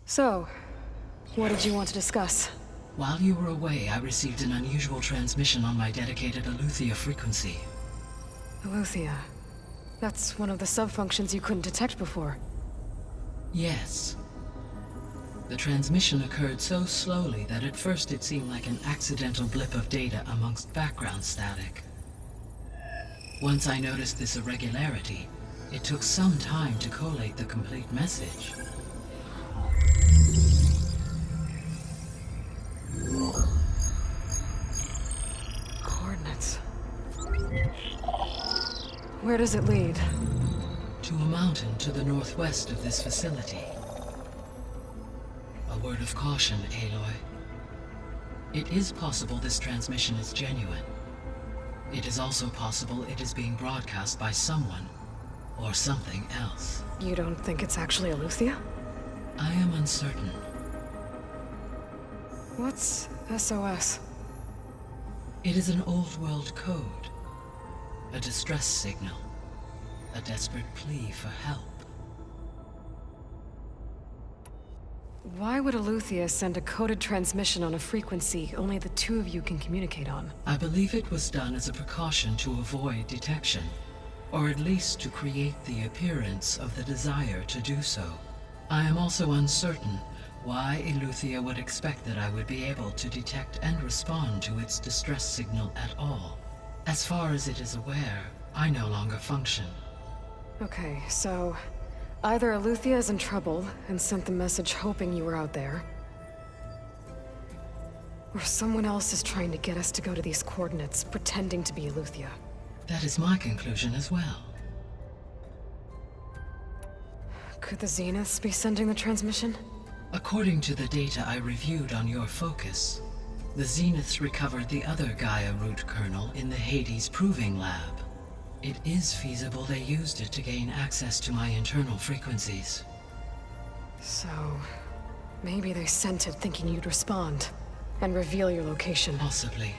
So, what did you want to discuss? While you were away, I received an unusual transmission on my dedicated Aleuther frequency. Aleuther. That's one of the sub-functions you couldn't detect before. Yes. The transmission occurred so slowly that at first it seemed like an accidental blip of data amongst background static. Once I noticed this irregularity, it took some time to collate the complete message. Coordinates. Where does it lead? To a mountain to the northwest of this facility. A word of caution, Aloy. It is possible this transmission is genuine. It is also possible it is being broadcast by someone or something else. You don't think it's actually Aleuther? I am uncertain. What's SOS? It is an old world code. A distress signal. A desperate plea for help. Why would Aleuther send a coded transmission on a frequency only the two of you can communicate on? I believe it was done as a precaution to avoid detection, or at least to create the appearance of the desire to do so. I am also uncertain why Aleuther would expect that I would be able to detect and respond to its distress signal at all. As far as it is aware, I no longer function. Okay, so either Aleuther is in trouble and sent the message hoping you were out there, or someone else is trying to get us to go to these coordinates, pretending to be Aleuther. That is my conclusion as well. Could the Zeniths be sending the transmission? According to the data I reviewed on your focus, the Zeniths recovered the other Gaia root kernel in the Hades Proving Lab. It is feasible they used it to gain access to my internal frequencies. So, maybe they sent it thinking you'd respond and reveal your location. Possibly.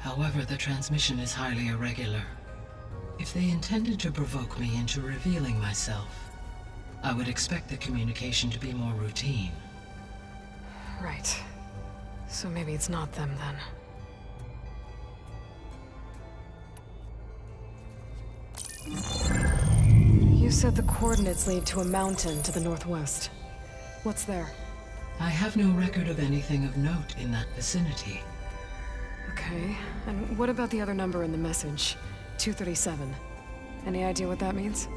However, the transmission is highly irregular. If they intended to provoke me into revealing myself, I would expect the communication to be more routine. Right. So maybe it's not them then. You said the coordinates lead to a mountain to the northwest. What's there? I have no record of anything of note in that vicinity. Okay, and what about the other number in the message? 237. Any idea what that means?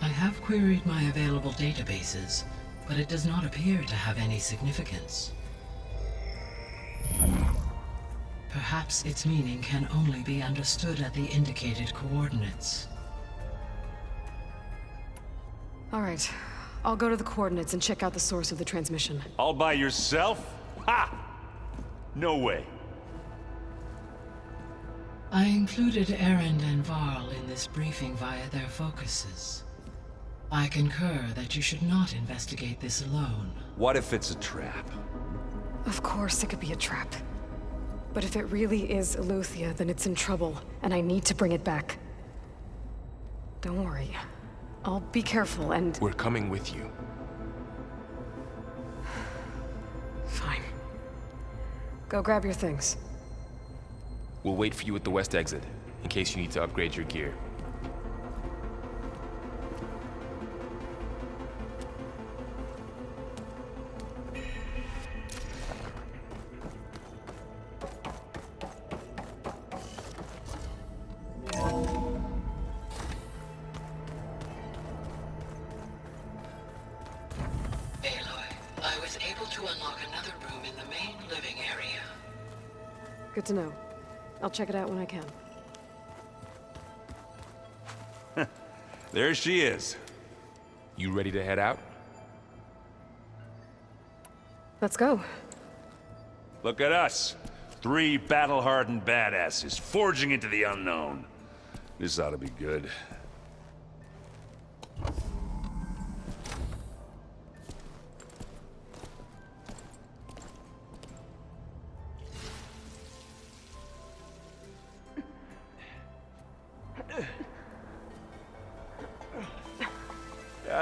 I have queried my available databases, but it does not appear to have any significance. Perhaps its meaning can only be understood at the indicated coordinates. All right, I'll go to the coordinates and check out the source of the transmission. All by yourself? Ha! No way. I included Erend and Varl in this briefing via their focuses. I concur that you should not investigate this alone. What if it's a trap? Of course it could be a trap. But if it really is Aleuther, then it's in trouble, and I need to bring it back. Don't worry. I'll be careful and... We're coming with you. Fine. Go grab your things. We'll wait for you at the west exit, in case you need to upgrade your gear. I was able to unlock another room in the main living area. Good to know. I'll check it out when I can. There she is. You ready to head out? Let's go. Look at us. 3 battle-hardened badasses forging into the unknown. This ought to be good.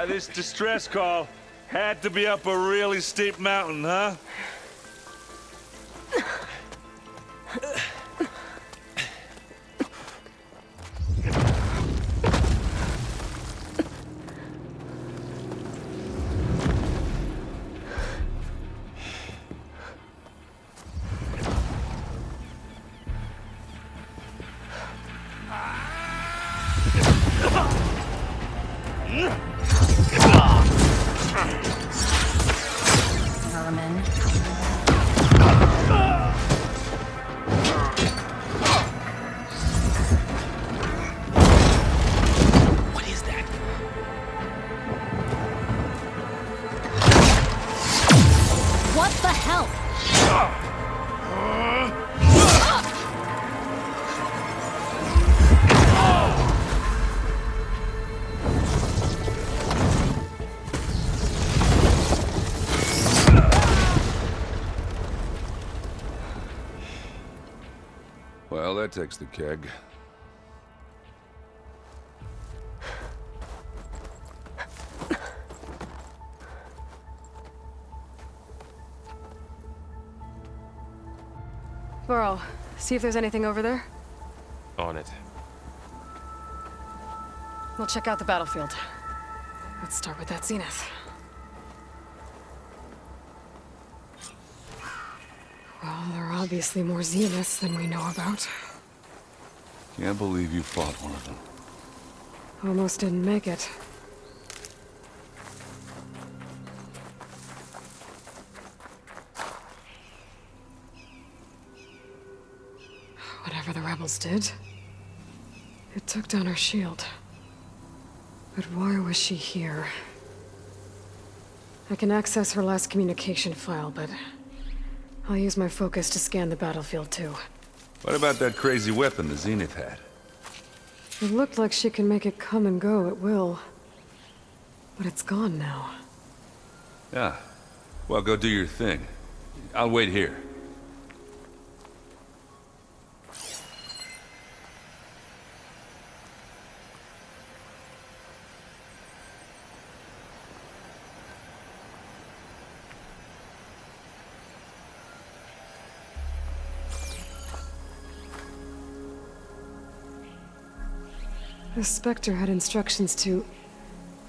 This distress call. Had to be up a really steep mountain, huh? Vermin. What is that? What the hell? Well, that takes the keg. Burrow, see if there's anything over there. On it. We'll check out the battlefield. Let's start with that zenith. Well, there are obviously more zeniths than we know about. Can't believe you fought one of them. Almost didn't make it. Whatever the rebels did, it took down her shield. But why was she here? I can access her last communication file, but I'll use my focus to scan the battlefield too. What about that crazy weapon the Zenith had? It looked like she can make it come and go at will. But it's gone now. Yeah. Well, go do your thing. I'll wait here. The Spectre had instructions to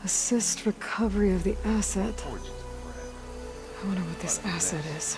assist recovery of the asset. I wonder what this asset is.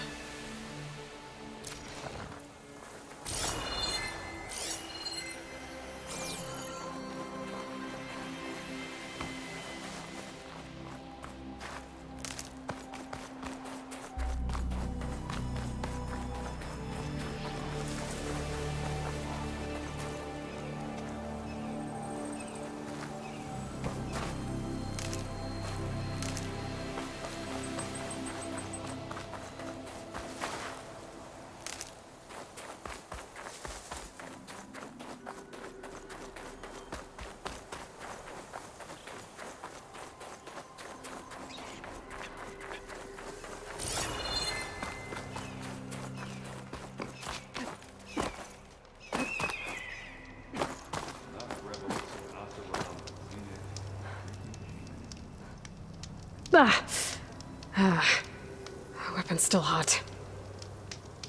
Weapon's still hot.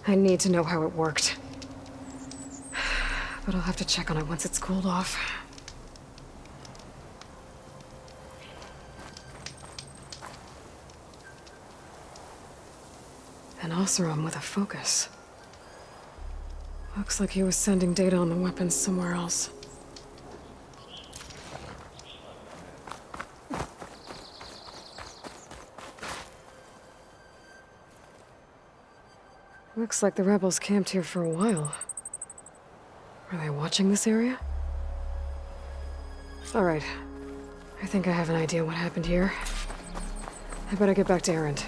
I need to know how it worked. But I'll have to check on it once it's cooled off. An Oseram with a focus. Looks like he was sending data on the weapons somewhere else. Looks like the rebels camped here for a while. Are they watching this area? All right. I think I have an idea what happened here. I better get back to Erend.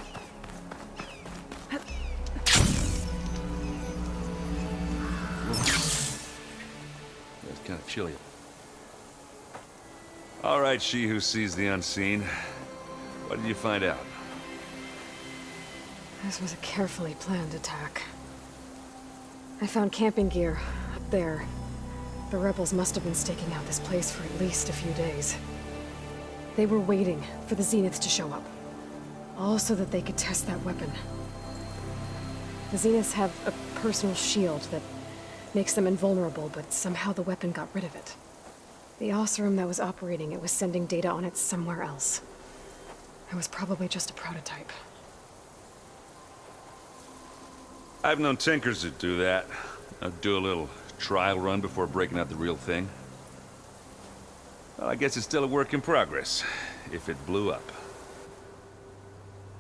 It's kind of chilly. All right, she who sees the unseen. What did you find out? This was a carefully planned attack. I found camping gear up there. The rebels must have been staking out this place for at least a few days. They were waiting for the Zeniths to show up. all so that they could test that weapon. The Zeniths have a personal shield that makes them invulnerable, but somehow the weapon got rid of it. The Oseram that was operating it was sending data on it somewhere else. It was probably just a prototype. I've known tinkers that do that. I'd do a little trial run before breaking out the real thing. Well, I guess it's still a work in progress, if it blew up.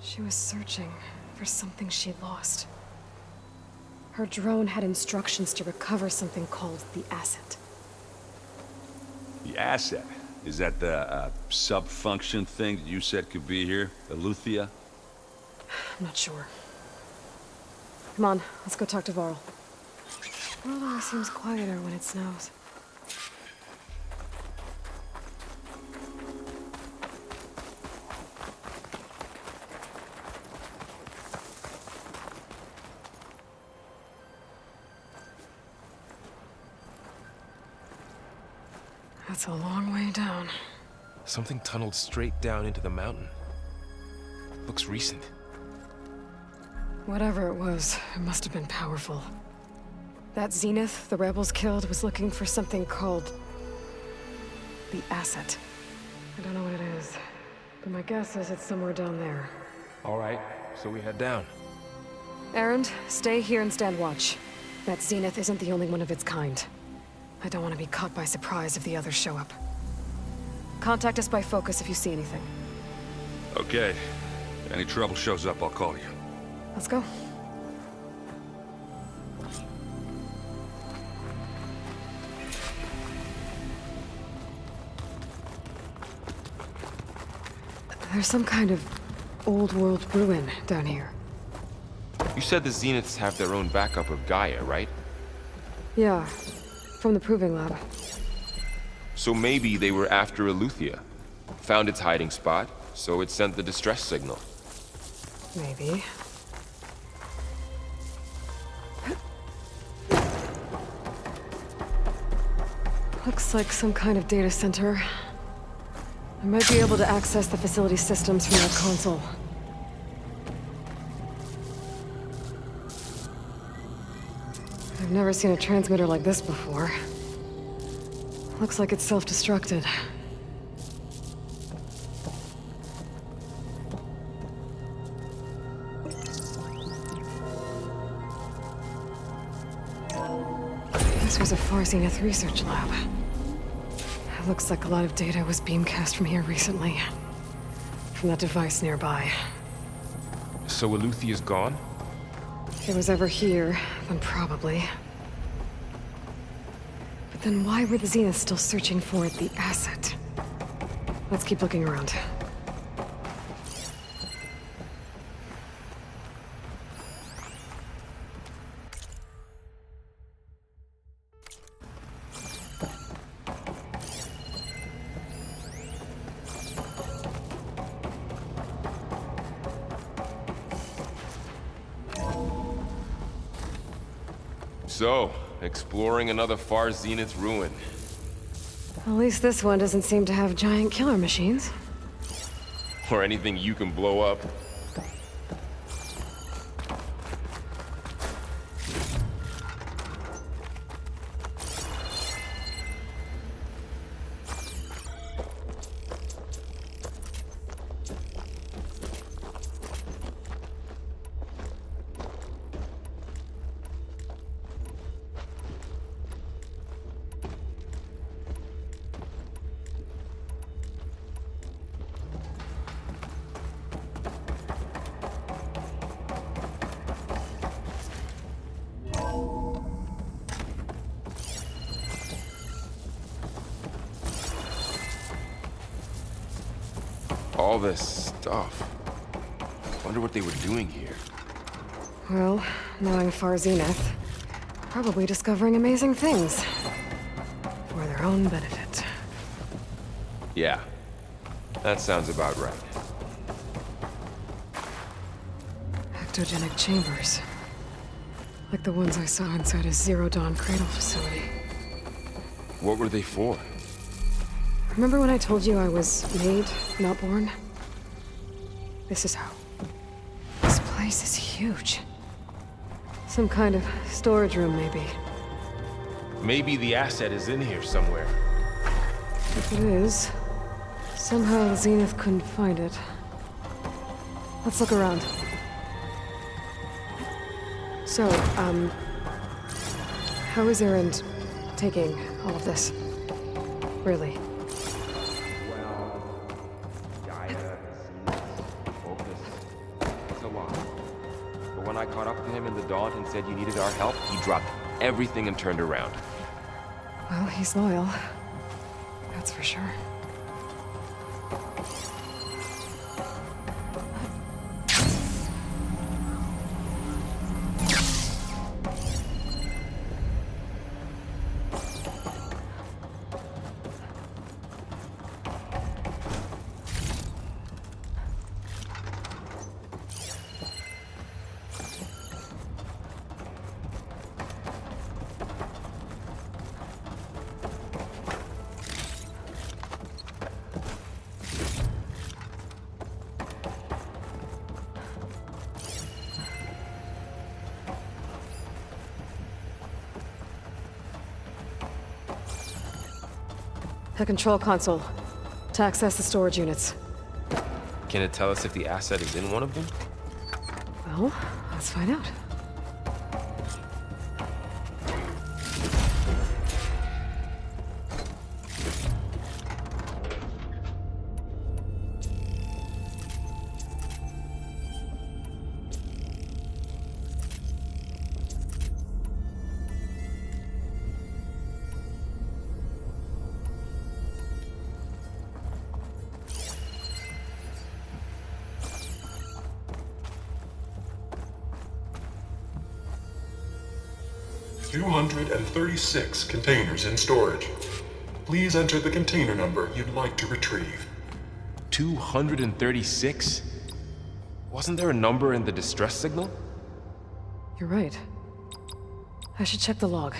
She was searching for something she'd lost. Her drone had instructions to recover something called the asset. The asset? Is that the sub-function thing that you said could be here? Aleuthyia? I'm not sure. Come on, let's go talk to Varl. The world always seems quieter when it snows. That's a long way down. Something tunneled straight down into the mountain. Looks recent. Whatever it was, it must have been powerful. That Zenith the rebels killed was looking for something called the asset. I don't know what it is, but my guess is it's somewhere down there. All right, so we head down. Erend, stay here and stand watch. That Zenith isn't the only one of its kind. I don't want to be caught by surprise if the others show up. Contact us by focus if you see anything. Okay. If any trouble shows up, I'll call you. Let's go. There's some kind of old world ruin down here. You said the Zeniths have their own backup of Gaia, right? Yeah, from the proving lab. So maybe they were after Aleuthyia. Found its hiding spot, so it sent the distress signal. Maybe. Looks like some kind of data center. I might be able to access the facility systems from that console. I've never seen a transmitter like this before. Looks like it's self-destructed. This was a Far Zenith research lab. It looks like a lot of data was beamcast from here recently. From that device nearby. So Aleuthia's gone? If it was ever here, then probably. But then why were the Zeniths still searching for the asset? Let's keep looking around. So, exploring another Far Zenith ruin. At least this one doesn't seem to have giant killer machines. Or anything you can blow up. All this stuff. Wonder what they were doing here. Well, knowing Far Zenith, probably discovering amazing things. For their own benefit. Yeah, that sounds about right. Ectogenic chambers. Like the ones I saw inside a Zero Dawn cradle facility. What were they for? Remember when I told you I was made, not born? This is how. place is huge. Some kind of storage room, maybe. Maybe the asset is in here somewhere. If it is, somehow Zenith couldn't find it. Let's look around. So, how is Erend taking all of this? Really? Well, Gaia, Focus, it's a lot. But when I caught up to him in the Daunt and said you needed our help, he dropped everything and turned around. Well, he's loyal. That's for sure. The control console. To access the storage units. Can it tell us if the asset is in one of them? Well, let's find out. "236 containers in storage. Please enter the container number you'd like to retrieve." 236? Wasn't there a number in the distress signal? You're right. I should check the log.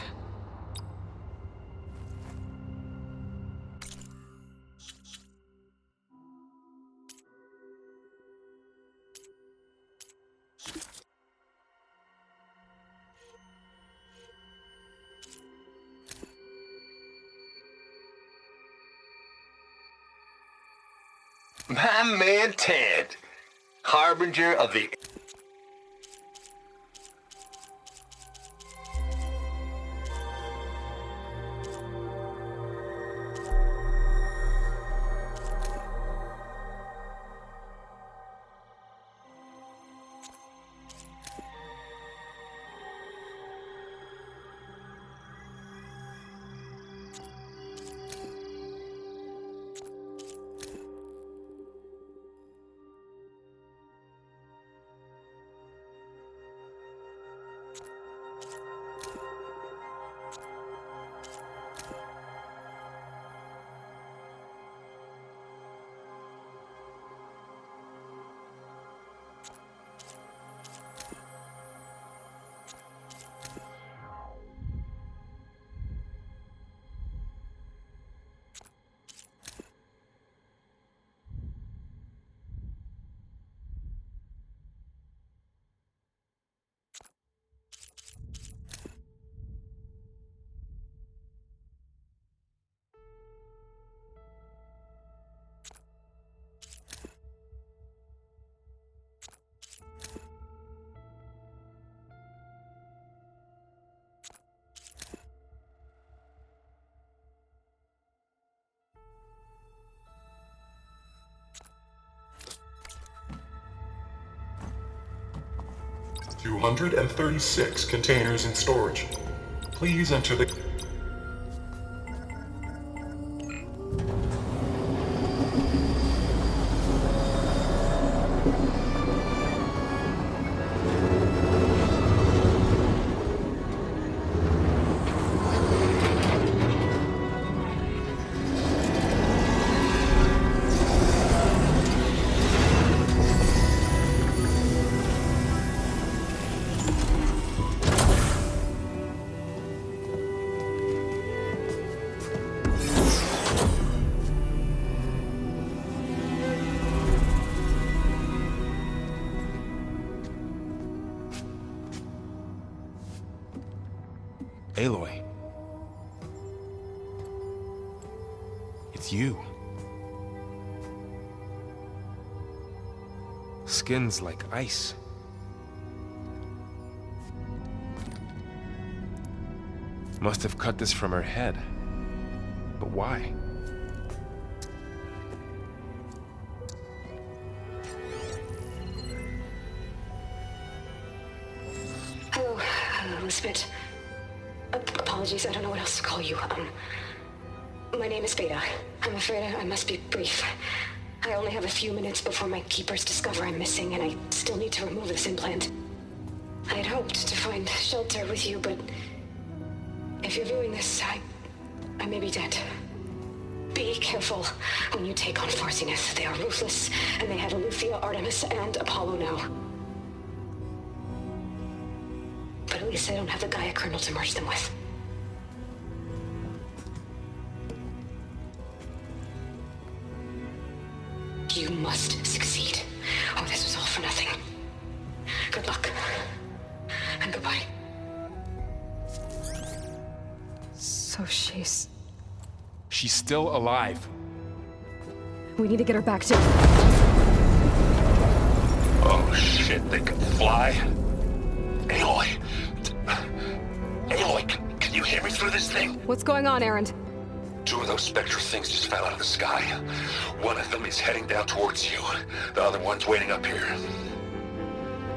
My man Ted, harbinger of the... "236 containers in storage. Please enter the..." Aloy. It's you. Skin's like ice. Must have cut this from her head. But why? Hello, Elizabeth. Apologies, I don't know what else to call you. My name is Beta. I'm afraid I must be brief. I only have a few minutes before my keepers discover I'm missing, and I still need to remove this implant. I had hoped to find shelter with you, but if you're viewing this, I may be dead. Be careful when you take on Far Zenith. They are ruthless, and they have Aletheia, Artemis, and Apollo now. But at least I don't have the Gaia kernel to merge them with. You must succeed, or this was all for nothing. Good luck. And goodbye. So she's still alive. We need to get her back to... Oh shit, they can fly? Aloy. Aloy, can you hear me through this thing? What's going on, Erend? 2 of those spectral things just fell out of the sky. One of them is heading down towards you. The other one's waiting up here.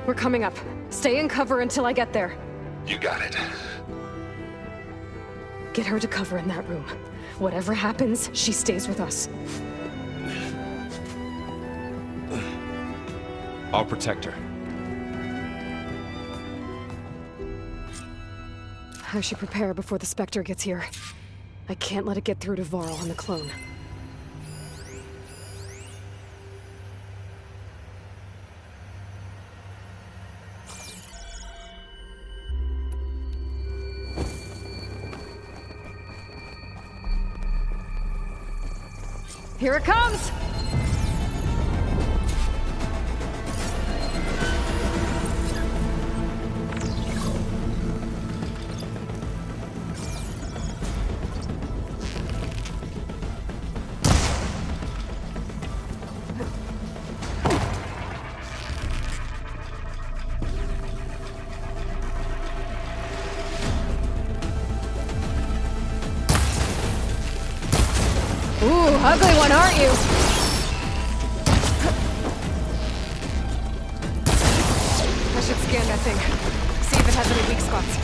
We're coming up. Stay in cover until I get there. You got it. Get her to cover in that room. Whatever happens, she stays with us. I'll protect her. I should prepare before the Spectre gets here. I can't let it get through to Varl and the clone. Here it comes! Ooh, ugly one, aren't you? I should scan that thing. See if it has any weak spots.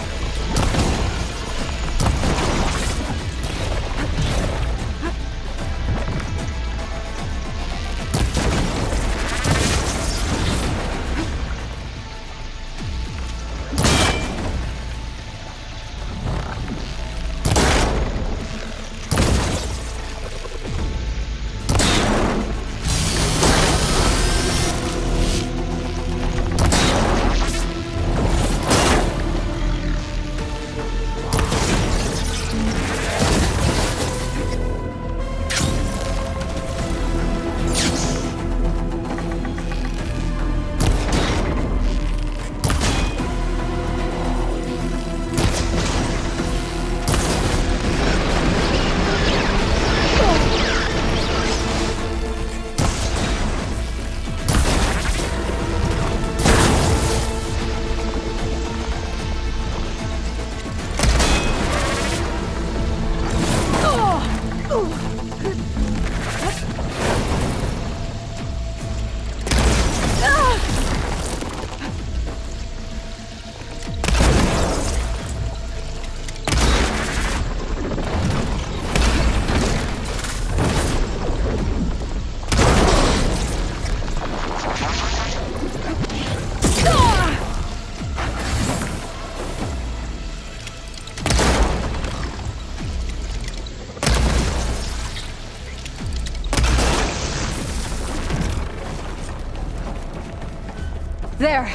There.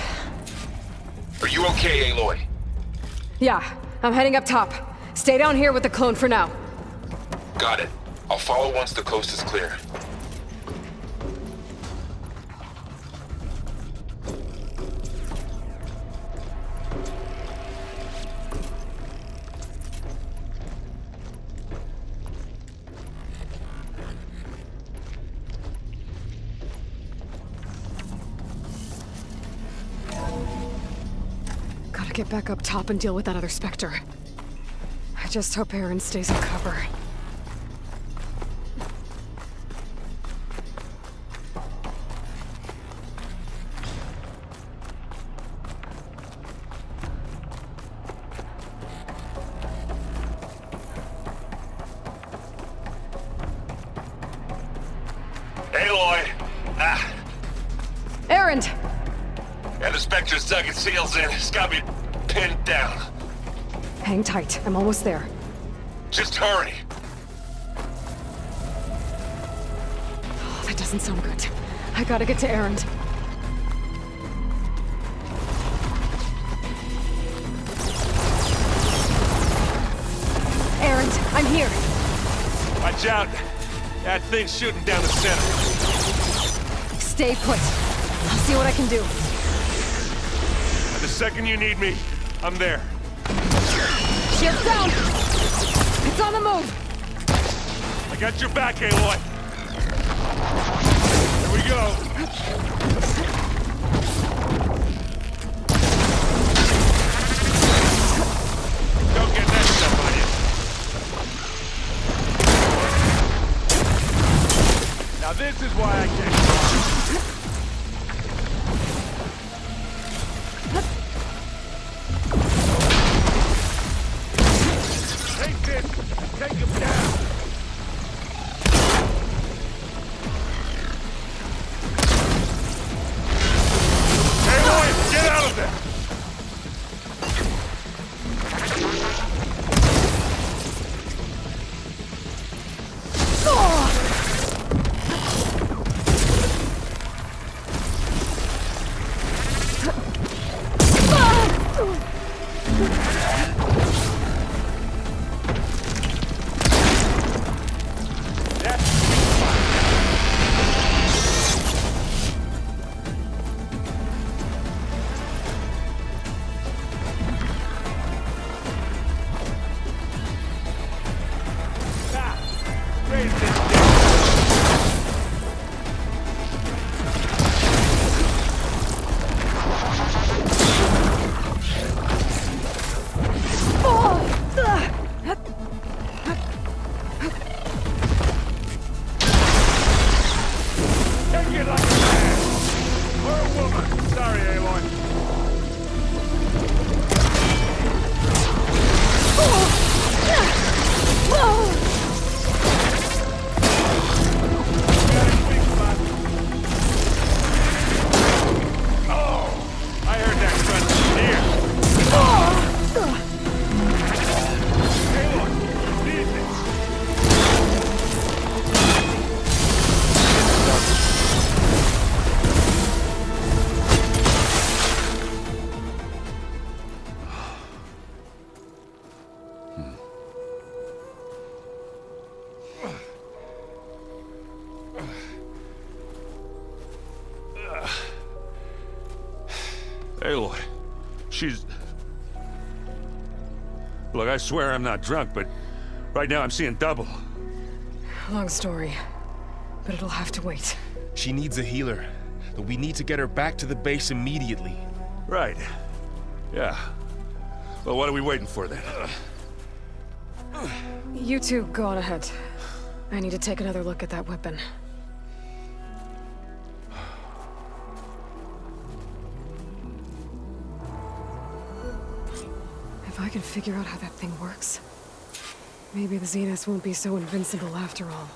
Are you okay, Aloy? Yeah, I'm heading up top. Stay down here with the clone for now. Got it. I'll follow once the coast is clear. get back up top and deal with that other Spectre. I just hope Aaron stays in cover. Aloy! Ah, Aaron! and the Spectre's dug its heels in. It's got me pinned down. Hang tight, I'm almost there. Just hurry. Oh, that doesn't sound good. I gotta get to Aaron. Aaron, I'm here. Watch out! That thing's shooting down the center. Stay put. I'll see what I can do. And the second you need me, I'm there. Shields down! It's on the move! I got your back, Aloy. Here we go. Don't get that stuff on you. Now this is why I can't. Take this and take him down. Aloy, get out of there! Raise this thing. Take it like a man! Or a woman! Sorry, Aloy. Got his weak spot. Oh! I heard that crunch here. Aloy, you need this. Aloy, she's... Look, I swear I'm not drunk, but right now I'm seeing double. Long story, but it'll have to wait. She needs a healer, but we need to get her back to the base immediately. Right. Yeah. Well, what are we waiting for then? You two go on ahead. I need to take another look at that weapon. If I can figure out how that thing works, maybe the Zeniths won't be so invincible after all.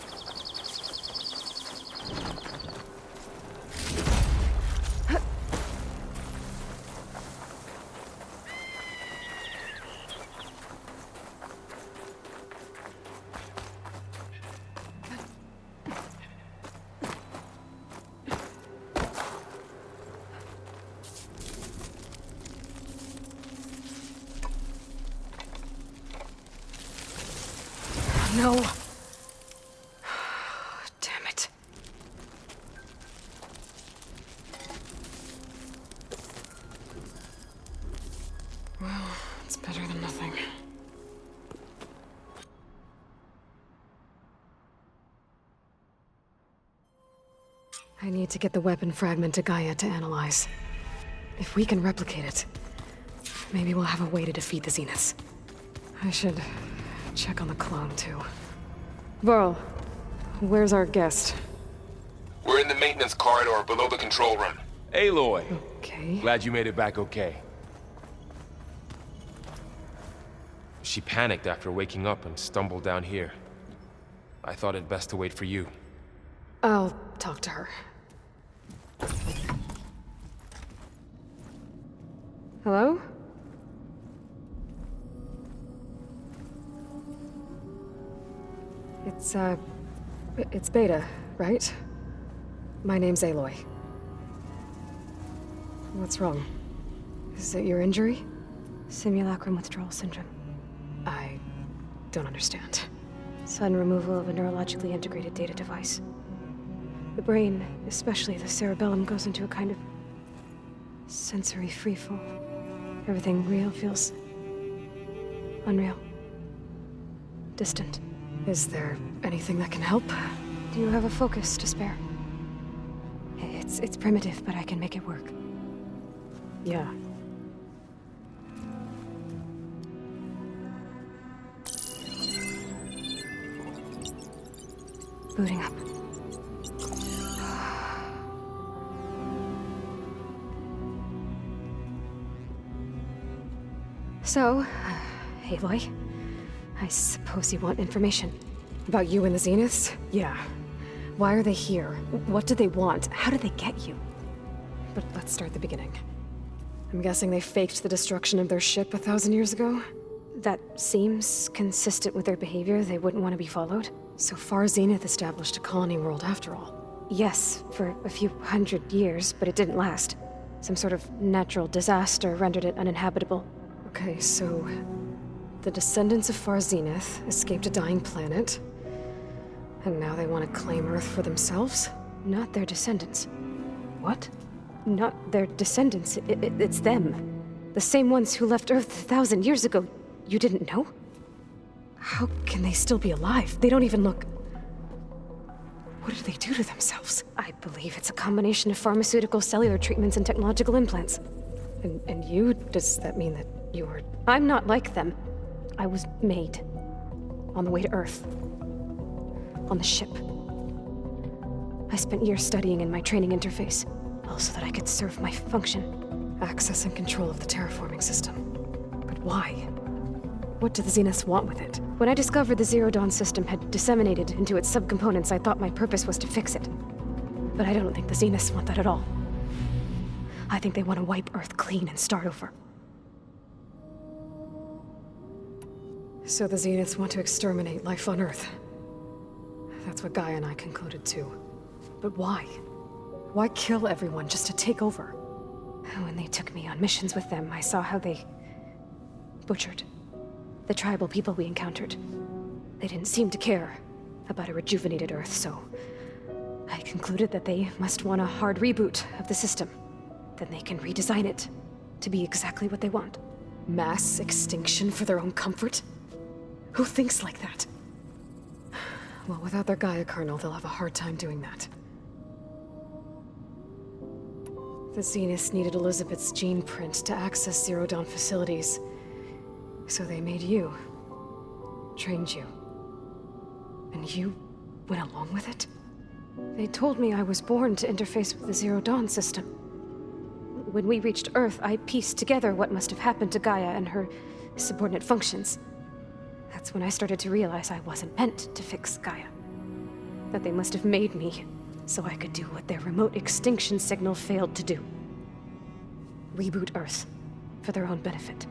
No. Damn it. Well, it's better than nothing. I need to get the weapon fragment to Gaia to analyze. If we can replicate it, maybe we'll have a way to defeat the Zeniths. I should check on the clone, too. Varl, where's our guest? We're in the maintenance corridor below the control room. Aloy, Okay. glad you made it back okay. She panicked after waking up and stumbled down here. I thought it best to wait for you. I'll talk to her. Hello? It's Beta, right? My name's Aloy. What's wrong? Is it your injury? Simulacrum withdrawal syndrome. I don't understand. Sudden removal of a neurologically integrated data device. The brain, especially the cerebellum, goes into a kind of sensory freefall. Everything real feels unreal. Distant. Is there anything that can help? Do you have a focus to spare? It's primitive, but I can make it work. Yeah. Booting up. So, Aloy, I suppose you want information. About you and the Zeniths? Yeah. Why are they here? What do they want? How did they get you? But let's start at the beginning. I'm guessing they faked the destruction of their ship 1,000 years ago? That seems consistent with their behavior. They wouldn't want to be followed. So far, Zenith established a colony world after all. Yes, for a few hundred years, but it didn't last. Some sort of natural disaster rendered it uninhabitable. Okay, so the descendants of Far Zenith escaped a dying planet, and now they want to claim Earth for themselves? Not their descendants. What? Not their descendants. It's them. The same ones who left Earth 1,000 years ago. You didn't know? How can they still be alive? They don't even look... What did they do to themselves? I believe it's a combination of pharmaceutical, cellular treatments, and technological implants. And you? Does that mean that you were... I'm not like them. I was made. On the way to Earth. On the ship. I spent years studying in my training interface, all so that I could serve my function. Access and control of the terraforming system. But why? What do the Zeniths want with it? When I discovered the Zero Dawn system had disseminated into its subcomponents, I thought my purpose was to fix it. But I don't think the Zeniths want that at all. I think they want to wipe Earth clean and start over. So the Zeniths want to exterminate life on Earth. That's what Gaia and I concluded too. But why? Why kill everyone just to take over? When they took me on missions with them, I saw how they butchered the tribal people we encountered. They didn't seem to care about a rejuvenated Earth, so I concluded that they must want a hard reboot of the system. Then they can redesign it to be exactly what they want. Mass extinction for their own comfort? Who thinks like that? Well, without their Gaia kernel, they'll have a hard time doing that. The Zeniths needed Elizabeth's gene print to access Zero Dawn facilities. So they made you. Trained you. And you went along with it? They told me I was born to interface with the Zero Dawn system. When we reached Earth, I pieced together what must have happened to Gaia and her subordinate functions. That's when I started to realize I wasn't meant to fix Gaia. That they must have made me so I could do what their remote extinction signal failed to do. Reboot Earth for their own benefit.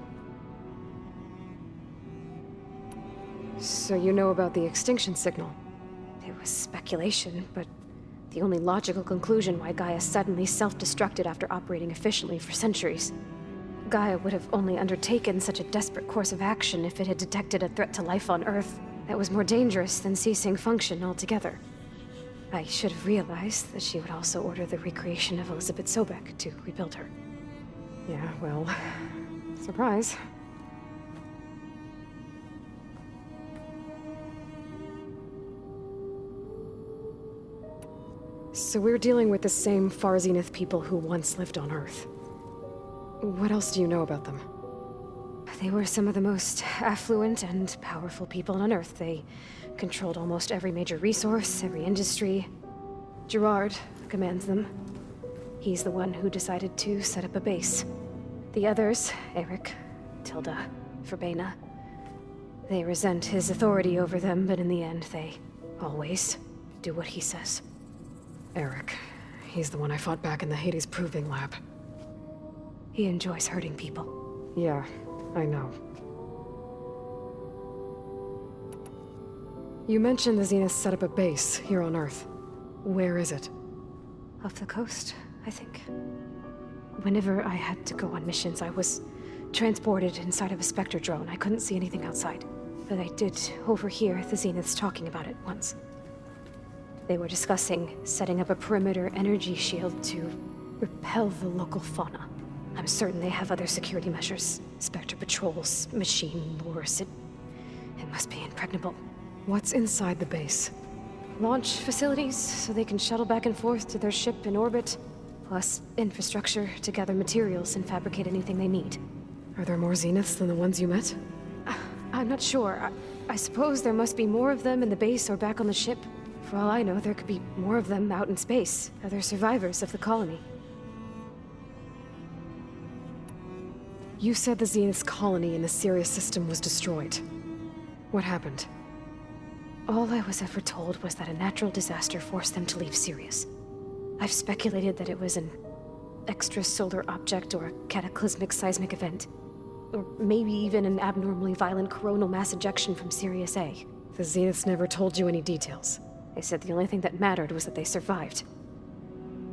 So you know about the extinction signal? It was speculation, but the only logical conclusion why Gaia suddenly self-destructed after operating efficiently for centuries. Gaia would have only undertaken such a desperate course of action if it had detected a threat to life on Earth that was more dangerous than ceasing function altogether. I should have realized that she would also order the recreation of Elizabeth Sobek to rebuild her. Yeah, well, surprise. So we're dealing with the same Far Zenith people who once lived on Earth. What else do you know about them? They were some of the most affluent and powerful people on Earth. They controlled almost every major resource, every industry. Gerard commands them. He's the one who decided to set up a base. The others, Eric, Tilda, Verbena, they resent his authority over them, but in the end, they always do what he says. Eric. He's the one I fought back in the Hades Proving Lab. He enjoys hurting people. Yeah, I know. You mentioned the Zeniths set up a base here on Earth. Where is it? Off the coast, I think. Whenever I had to go on missions, I was transported inside of a Spectre drone. I couldn't see anything outside. But I did overhear the Zeniths talking about it once. They were discussing setting up a perimeter energy shield to repel the local fauna. I'm certain they have other security measures. Spectre patrols, machine lures. It must be impregnable. What's inside the base? Launch facilities, so they can shuttle back and forth to their ship in orbit. Plus, infrastructure to gather materials and fabricate anything they need. Are there more Zeniths than the ones you met? I'm not sure. I suppose there must be more of them in the base or back on the ship. For all I know, there could be more of them out in space. Other survivors of the colony. You said the Zenith's colony in the Sirius system was destroyed. What happened? All I was ever told was that a natural disaster forced them to leave Sirius. I've speculated that it was an extrasolar object or a cataclysmic seismic event. Or maybe even an abnormally violent coronal mass ejection from Sirius A. The Zeniths never told you any details. They said the only thing that mattered was that they survived.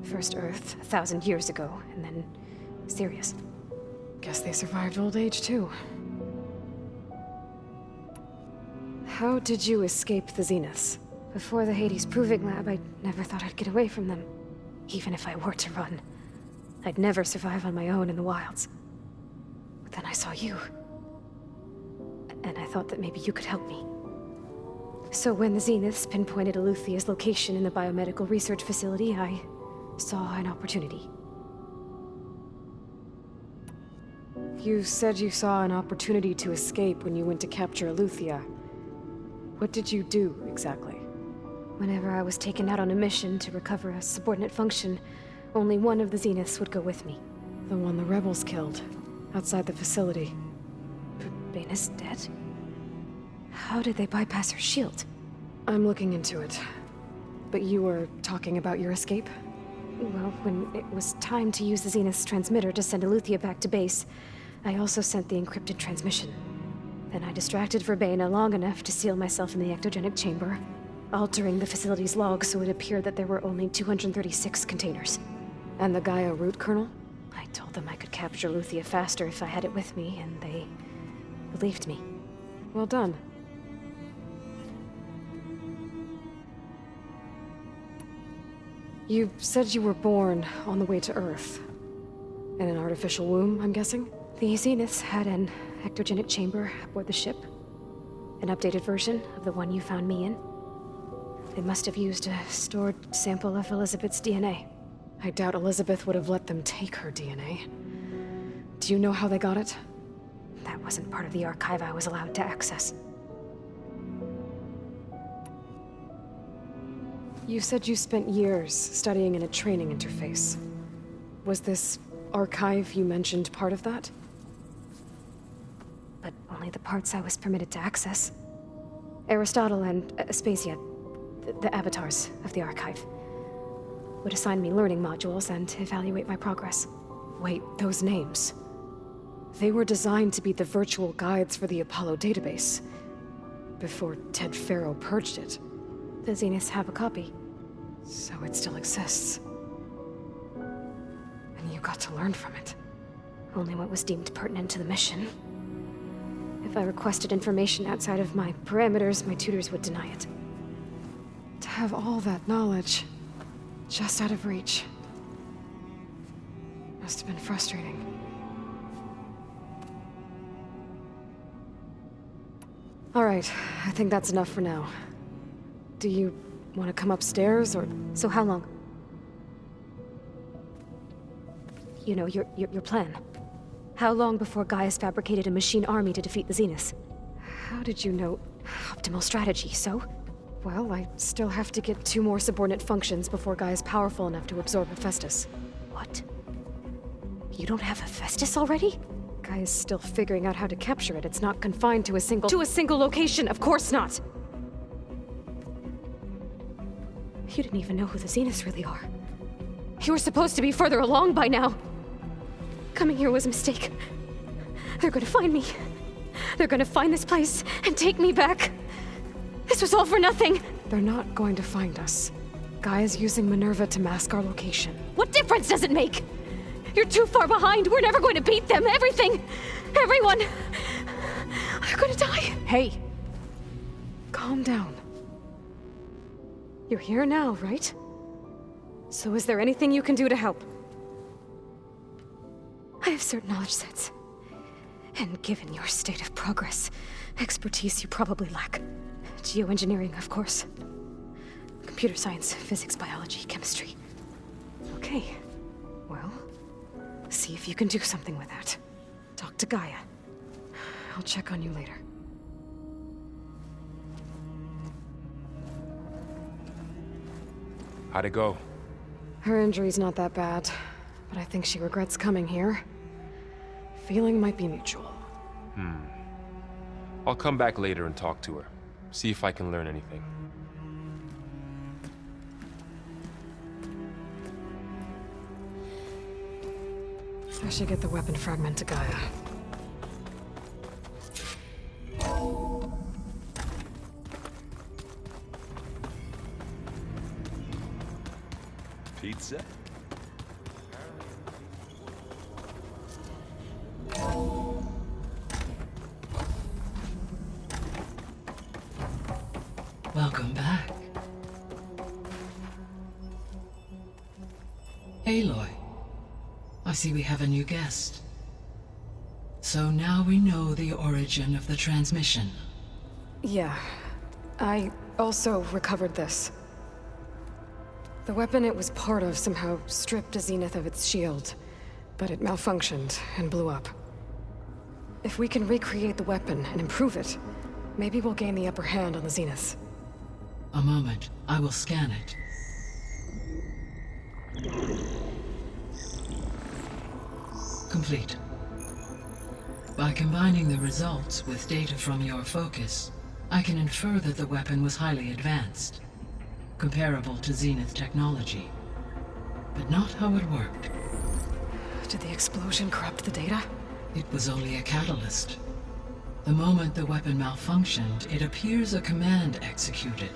First Earth, 1,000 years ago, and then Sirius. Guess they survived old age, too. How did you escape the Zeniths? Before the Hades Proving Lab, I never thought I'd get away from them. Even if I were to run. I'd never survive on my own in the wilds. But then I saw you. And I thought that maybe you could help me. So when the Zeniths pinpointed Eluthia's location in the biomedical research facility, I saw an opportunity. You said you saw an opportunity to escape when you went to capture Eluthia. What did you do, exactly? Whenever I was taken out on a mission to recover a subordinate function, only one of the Zeniths would go with me. The one the rebels killed, outside the facility. Baina's dead? How did they bypass her shield? I'm looking into it. But you were talking about your escape? Well, when it was time to use the Zenith's transmitter to send Eluthia back to base, I also sent the encrypted transmission. Then I distracted Verbena long enough to seal myself in the ectogenic chamber, altering the facility's log so it appeared that there were only 236 containers. And the Gaia root kernel? I told them I could capture Eluthia faster if I had it with me, and they believed me. Well done. You said you were born on the way to Earth. In an artificial womb, I'm guessing? The Zeniths had an ectogenic chamber aboard the ship. An updated version of the one you found me in. They must have used a stored sample of Elizabeth's DNA. I doubt Elizabeth would have let them take her DNA. Do you know how they got it? That wasn't part of the archive I was allowed to access. You said you spent years studying in a training interface. Was this archive you mentioned part of that? But only the parts I was permitted to access. Aristotle and Aspasia, the avatars of the archive, would assign me learning modules and evaluate my progress. Wait, those names. They were designed to be the virtual guides for the Apollo database. Before Ted Faro purged it. The Zeniths have a copy. So it still exists. And you got to learn from it. Only what was deemed pertinent to the mission. If I requested information outside of my parameters, my tutors would deny it. To have all that knowledge, just out of reach. Must have been frustrating. All right, I think that's enough for now. Do you want to come upstairs, or...? So how long? You know, your plan. How long before Gaius fabricated a machine army to defeat the Zeniths? How did you know? Optimal strategy, so? Well, I still have to get 2 more subordinate functions before Gaia's powerful enough to absorb Hephaestus. What? You don't have Hephaestus already? Gaia's still figuring out how to capture it. It's not confined to a single— To a single location, of course not! You didn't even know who the Zeniths really are. You were supposed to be further along by now. Coming here was a mistake. They're gonna find me. They're gonna find this place and take me back. This was all for nothing. They're not going to find us. Gaia's using Minerva to mask our location. What difference does it make? You're too far behind. We're never going to beat them. Everything. Everyone. They're gonna die. Hey. Calm down. You're here now, right? So is there anything you can do to help? I have certain knowledge sets. And given your state of progress, expertise you probably lack. Geoengineering, of course. Computer science, physics, biology, chemistry. Okay. Well, see if you can do something with that. Talk to Gaia. I'll check on you later. How'd it go? Her injury's not that bad, but I think she regrets coming here. Feeling might be mutual. I'll come back later and talk to her. See if I can learn anything. I should get the weapon fragment to Gaia. Pizza? Welcome back. Aloy, I see we have a new guest. So now we know the origin of the transmission. Yeah. I also recovered this. The weapon it was part of somehow stripped a Zenith of its shield, but it malfunctioned and blew up. If we can recreate the weapon and improve it, maybe we'll gain the upper hand on the Zeniths. A moment, I will scan it. Complete. By combining the results with data from your focus, I can infer that the weapon was highly advanced, comparable to Zenith technology, but not how it worked. Did the explosion corrupt the data? It was only a catalyst. The moment the weapon malfunctioned, it appears a command executed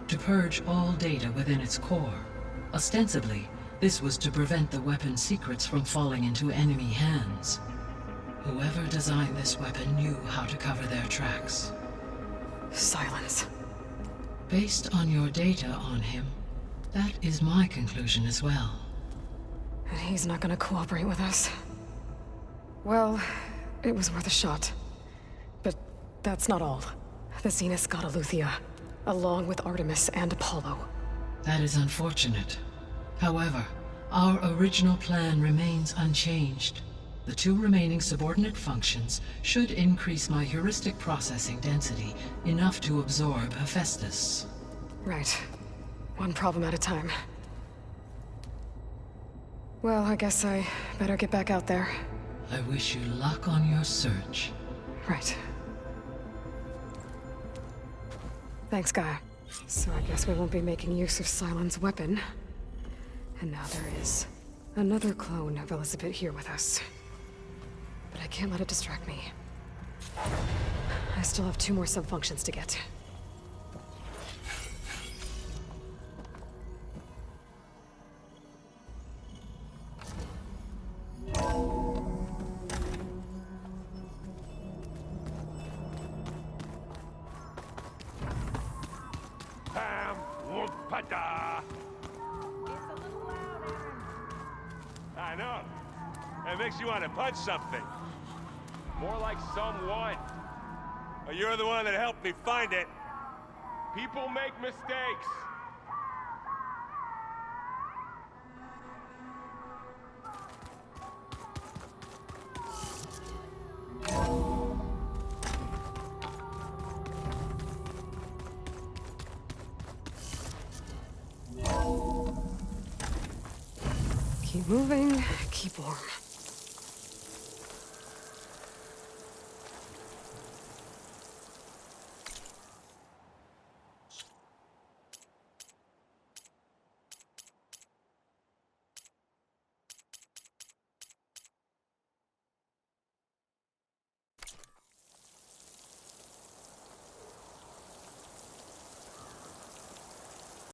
to purge all data within its core. Ostensibly, this was to prevent the weapon's secrets from falling into enemy hands. Whoever designed this weapon knew how to cover their tracks. Silence. Based on your data on him, that is my conclusion as well. And he's not gonna cooperate with us. Well, it was worth a shot. But that's not all. The Zeniths got Aletheia, along with Artemis and Apollo. That is unfortunate. However, our original plan remains unchanged. The 2 remaining subordinate functions should increase my heuristic processing density enough to absorb Hephaestus. Right. One problem at a time. Well, I guess I better get back out there. I wish you luck on your search. Right. Thanks, Gaia. So I guess we won't be making use of Cylon's weapon. And now there is another clone of Elizabeth here with us. But I can't let it distract me. I still have 2 more sub-functions to get. I know. It makes you want to punch something. More like someone. Well, you're the one that helped me find it. People make mistakes. Keep moving, keep warm.